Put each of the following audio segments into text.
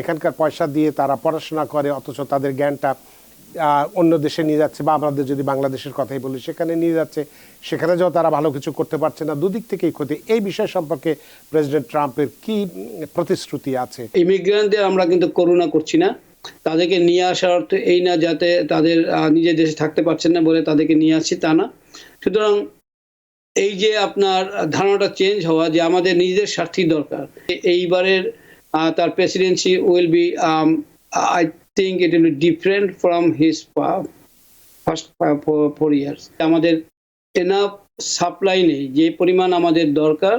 এখানকার পয়সা দিয়ে তারা পড়াশোনা করে, অথচ তাদের জ্ঞানটা অন্য দেশে নিয়ে যাচ্ছে, বা আমাদের যদি বাংলাদেশের কথাই বলি সেখানে নিয়ে যাচ্ছে। সেখানে যাও তারা ভালো কিছু করতে পারছে না, দুদিক থেকেই ক্ষতি। এই বিষয় সম্পর্কে প্রেসিডেন্ট ট্রাম্পের কি প্রতিশ্রুতি আছে? ইমিগ্রেন্টদের আমরা কিন্তু করুণা করছি না, তাদেরকে নিয়ে আসার অর্থ এই না যাতে তাদের নিজের দেশে থাকতে পারছেন না বলে তাদেরকে নিয়ে আসছি তা না। সুতরাং এই যে আপনার ধারণাটা চেঞ্জ হওয়া যে আমাদের নিজেদের স্বার্থই দরকার, এইবারের তার Presidency will be I think it will be different from his first 4 years. আমাদের এনাফ সাপ্লাই নেই, যে পরিমাণ আমাদের দরকার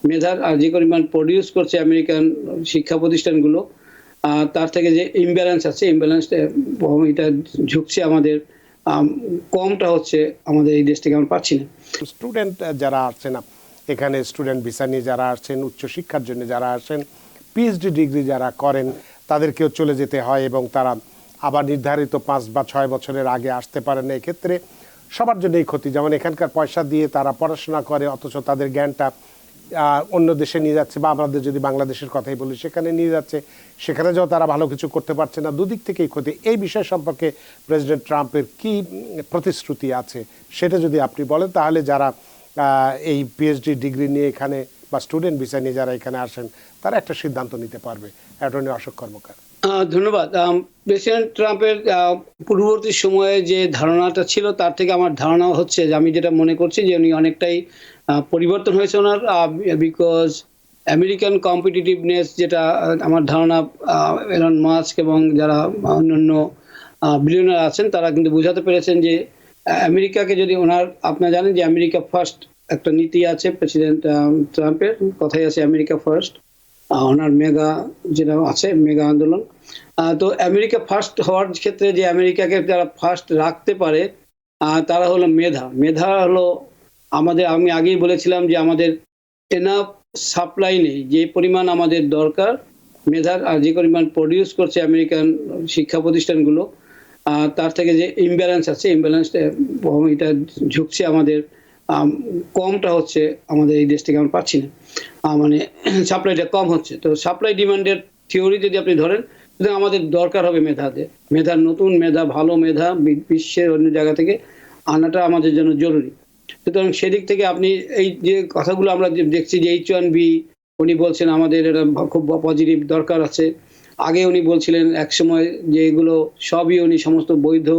মেধার আর যে পরিমাণ প্রডিউস করছে আমেরিকান শিক্ষা প্রতিষ্ঠানগুলো, তার থেকে যে ইমব্যালেন্স আছে, ইমব্যালেন্সটা এটা ঝুঁকছে আমাদের, কমটা হচ্ছে আমাদের এই দেশ থেকে আমরা পাচ্ছি না। স্টুডেন্ট যারা আসছেন এখানে, স্টুডেন্ট ভিসা নিয়ে যারা আসছেন, উচ্চশিক্ষার জন্য যারা আসেন, পিএইচডি ডিগ্রি যারা করেন, তাদেরকেও চলে যেতে হয় এবং তারা আবার নির্ধারিত 5 বা 6 বছরের আগে আসতে পারেন না। এক্ষেত্রে সবার জন্যই ক্ষতি। যেমন এখানকার পয়সা দিয়ে তারা পড়াশোনা করে, অথচ তাদের জ্ঞানটা অন্য দেশে নিয়ে যাচ্ছে, বা আমাদের যদি বাংলাদেশের কথাই বলি সেখানে নিয়ে যাচ্ছে। সেখানে যাও তারা ভালো কিছু করতে পারছে না, দুদিক থেকেই ক্ষতি। এই বিষয় সম্পর্কে প্রেসিডেন্ট ট্রাম্পের কি প্রতিশ্রুতি আছে সেটা যদি আপনি বলেন, তাহলে যারা এই পিএইচডি ডিগ্রি নিয়ে এখানে বা স্টুডেন্ট ভিসা নিয়ে যারা এখানে আসেন, তারা একটা সিদ্ধান্ত নিতে পারবে। অ্যাটর্নি অশোক কর্মকার। ধন্যবাদ। প্রেসিডেন্ট ট্রাম্পের পূর্ববর্তী সময়ে যে ধারণাটা ছিল তার থেকে আমার ধারণা হচ্ছে যে, আমি যেটা মনে করছি যে উনি অনেকটাই পরিবর্তন হয়েছে ওনার, বিকজ আমেরিকান কম্পিটিটিভনেস, যেটা আমার ধারণা এলন মাস্ক এবং যারা অন্যান্য বিলিয়নার আছেন তারা কিন্তু বোঝাতে পেরেছেন যে আমেরিকাকে যদি ওনার, আপনারা জানেন যে আমেরিকা ফার্স্ট একটা নীতি আছে প্রেসিডেন্ট ট্রাম্পের, কথাই আছে আমেরিকা ফার্স্ট। ওনার মেগা যেটা আছে, মেগা আন্দোলন। তো আমেরিকা ফার্স্ট হওয়ার ক্ষেত্রে যে আমেরিকাকে যারা ফার্স্ট রাখতে পারে তারা হলো মেধা হলো আমাদের, আমি আগেই বলেছিলাম যে আমাদের এনাফ সাপ্লাই নেই, যে পরিমাণ আমাদের দরকার মেধার আর যে পরিমাণ প্রডিউস করছে আমেরিকান শিক্ষা প্রতিষ্ঠানগুলো, তার থেকে যে ইমব্যালেন্স আছে, ইমব্যালেন্সটা এটা ঝুঁকছে আমাদের, কমটা হচ্ছে আমাদের এই দেশ থেকে আমরা পাচ্ছি না, মানে সাপ্লাইটা কম হচ্ছে। তো সাপ্লাই ডিমান্ডের থিওরি যদি আপনি ধরেন, সুতরাং আমাদের দরকার হবে মেধার নতুন মেধা, ভালো মেধা বিশ্বের অন্য জায়গা থেকে আনাটা আমাদের জন্য জরুরি। সুতরাং সেদিক থেকে আপনি এই যে কথাগুলো আমরা দেখছি যে H1B, উনি বলছেন আমাদের এটা খুব পজিটিভ দরকার আছে। আগে উনি বলছিলেন একসময় যে এগুলো সবই উনি সমস্ত বৈধ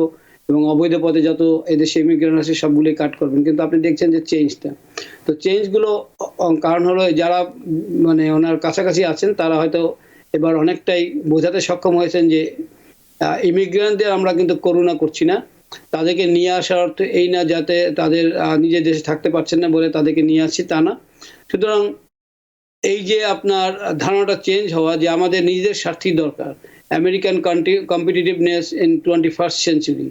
এবং অবৈধ পথে যত এদেশে ইমিগ্রেন্ট আছে সবগুলোই কাট করবেন, কিন্তু আপনি দেখছেন যে চেঞ্জটা, তো চেঞ্জগুলো কারণ হলো যারা মানে ওনার কাছাকাছি আছেন তারা হয়তো এবার অনেকটাই বোঝাতে সক্ষম হয়েছেন যে ইমিগ্রেন্টদের আমরা কিন্তু করুণা করছি না, তাদেরকে নিয়ে আসার অর্থ এই না যাতে তাদের নিজের দেশে থাকতে পারছেন না বলে তাদেরকে নিয়ে আসছি তা না। সুতরাং এই যে আপনার ধারণাটা চেঞ্জ হওয়া যে আমাদের নিজেদের স্বার্থই দরকার, American competitiveness in 21st century,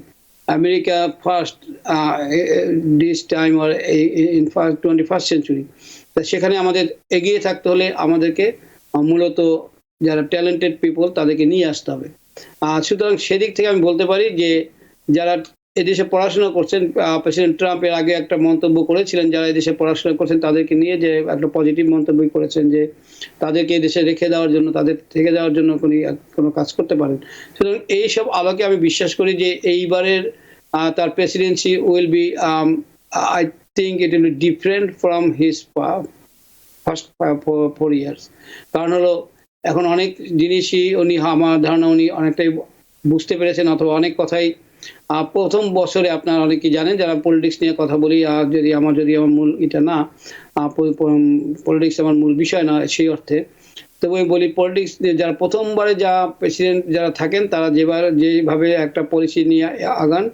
America first this time or in 21st century, সেখানে আমাদের এগিয়ে থাকতে হলে আমাদেরকে মূলত যারা ট্যালেন্টেড পিপল তাদেরকে নিয়ে আসতে হবে। সুতরাং সেদিক থেকে আমি বলতে পারি যে যারা এদেশে পড়াশোনা করছেন, প্রেসিডেন্ট ট্রাম্প এর আগে একটা মন্তব্য করেছিলেন যারা এদেশে পড়াশোনা করছেন তাদেরকে নিয়ে, যে একটা পজিটিভ মন্তব্য করেছেন যে তাদেরকে এদেশে রেখে দেওয়ার জন্য, তাদের থেকে যাওয়ার জন্য কোনো কাজ করতে পারেন। সুতরাং এইসব আলোকে আমি বিশ্বাস করি যে এইবারের তার Presidency will be I think it will be different from his first 4 years. কারণ হলো এখন অনেক জিনিসই উনি, আমার ধারণা উনি অনেকটাই বুঝতে পেরেছেন, অথবা অনেক কথাই প্রথম বছরে আপনারা অনেকেই জানেন যারা পলিটিক্স নিয়ে কথা বলি, যদি আমার মূল এটা না, পলিটিক্স আমার মূল বিষয় না সেই অর্থে, তবে বলি পলিটিক্স যারা প্রথমবারে যা প্রেসিডেন্ট যারা থাকেন তারা যেভাবে একটা পলিসি নিয়ে আগান,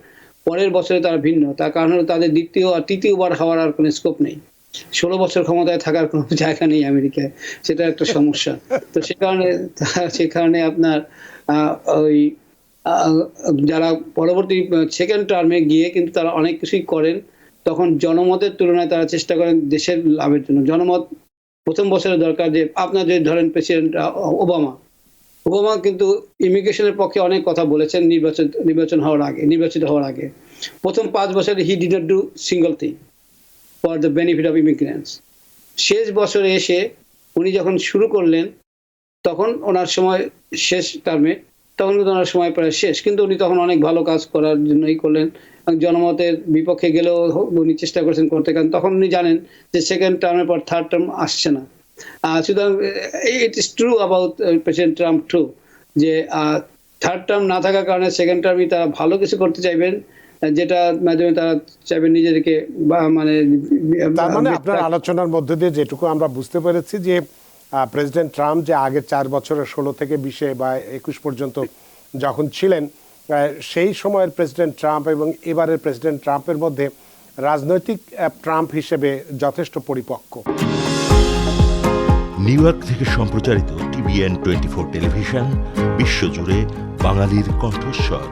পরের বছরে তারা ভিন্ন। তার কারণ হলো তাদের দ্বিতীয় আর তৃতীয়বার হওয়ার আর কোনো স্কোপ নেই, 16 বছর ক্ষমতায় থাকার কোনো জায়গা নেই আমেরিকায়, সেটা একটা সমস্যা। তো সে কারণে আপনার ওই যারা পরবর্তী সেকেন্ড টার্মে গিয়ে কিন্তু তারা অনেক কিছুই করেন, তখন জনমতের তুলনায় তারা চেষ্টা করেন দেশের লাভের জন্য। জনমত প্রথম বছরে দরকার, যে আপনার যদি ধরেন প্রেসিডেন্ট ওবামা কিন্তু ইমিগ্রেশনের পক্ষে অনেক কথা বলেছেন নির্বাচিত হওয়ার আগে। প্রথম 5 বছরে he did not do single thing for the benefit of immigrants. শেষ বছরে এসে উনি যখন শুরু করলেন তখন ওনার সময় শেষ টার্মে, তখন কিন্তু ওনার সময় প্রায় শেষ, কিন্তু উনি তখন অনেক ভালো কাজ করার জন্যই করলেন এবং জনমতের বিপক্ষে গেলেও উনি চেষ্টা করেছেন করতে, কারণ তখন উনি জানেন যে সেকেন্ড টার্মের পর থার্ড টার্ম আসছে না। সুতরাং it is true about president Trump too, যে থার্ড টার্ম না থাকার কারণে সেকেন্ড টার্মে তারা ভালো কিছু করতে চাইবেন, যেটা মাধ্যমে তারা চাইবেন নিজেদেরকে মানে তার মানে আপনার আলোচনার মধ্যে দিয়ে যেটুকু আমরা বুঝতে পেরেছি যে প্রেসিডেন্ট ট্রাম্প যে আগে 4 বছরের 16 থেকে 20 বা 21 পর্যন্ত যখন ছিলেন, সেই সময়ের প্রেসিডেন্ট ট্রাম্প এবং এবারের প্রেসিডেন্ট ট্রাম্পের মধ্যে রাজনৈতিক ট্রাম্প হিসেবে যথেষ্ট পরিপক্ক। নিউ ইয়র্ক থেকে সম্প্রচারিত TVN 24 টেলিভিশন বিশ্বজুড়ে বাঙালির কণ্ঠস্বর।